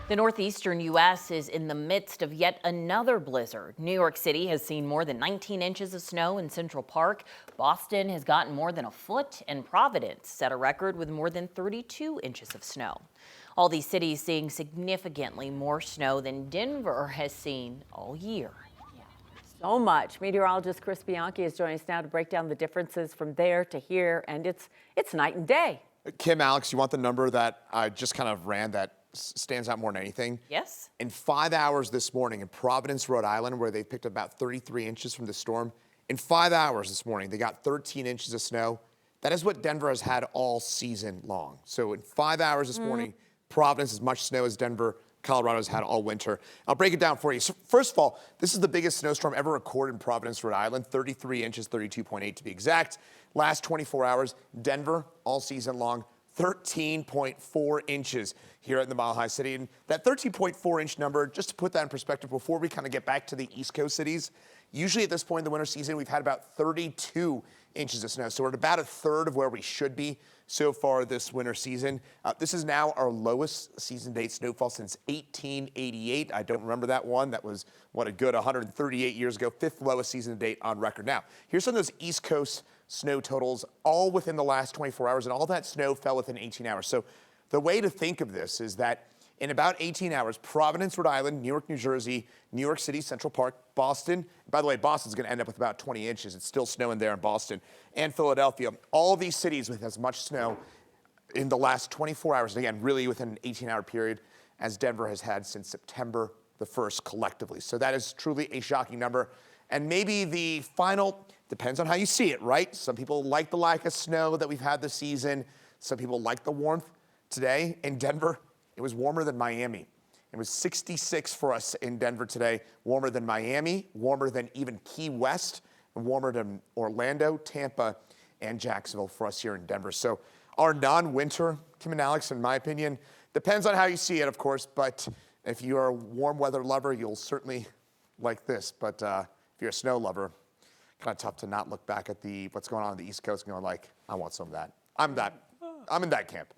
The Northeastern U.S. is in the midst of yet another blizzard. New York City has seen more than 19 inches of snow in Central Park. Boston has gotten more than a foot, and Providence set a record with more than 32 inches of snow. All these cities seeing significantly more snow than Denver has seen all year. So much. Meteorologist Chris Bianchi is joining us now to break down the differences from there to here, and it's night and day. Kim, Alex, you want the number that I just kind of ran that stands out more than anything? Yes. In 5 hours this morning in Providence, Rhode Island, where they picked up about 33 inches from the storm, in 5 hours this morning, they got 13 inches of snow. That is what Denver has had all season long. So in 5 hours this morning, Providence as much snow as Denver, Colorado's had all winter. I'll break it down for you. So first of all, this is the biggest snowstorm ever recorded in Providence, Rhode Island, 33 inches, 32.8 to be exact. Last 24 hours, Denver, all season long, 13.4 inches here in the Mile High City. And that 13.4 inch number, just to put that in perspective, before we kind of get back to the East Coast cities, usually at this point in the winter season, we've had about 32 inches of snow. So we're at about a third of where we should be so far this winter season. This is now our lowest season date snowfall since 1888. I don't remember that one. That was, what, a good 138 years ago. Fifth lowest season date on record. Now, here's some of those East Coast snow totals, all within the last 24 hours, and all that snow fell within 18 hours. So the way to think of this is that in about 18 hours, Providence, Rhode Island, New York, New Jersey, New York City, Central Park, Boston. By the way, Boston's going to end up with about 20 inches. It's still snowing there in Boston. And Philadelphia. All these cities with as much snow in the last 24 hours. And again, really within an 18-hour period as Denver has had since September the 1st collectively. So that is truly a shocking number. And maybe the final, depends on how you see it, right? Some people like the lack of snow that we've had this season. Some people like the warmth. Today in Denver, it was warmer than Miami. It was 66 for us in Denver today, warmer than Miami, warmer than even Key West, and warmer than Orlando, Tampa, and Jacksonville for us here in Denver. So our non-winter, Kim and Alex, in my opinion, depends on how you see it, of course, but if you are a warm weather lover, you'll certainly like this. But if you're a snow lover, kind of tough to not look back at what's going on the East Coast and going like, I want some of that. I'm in that camp.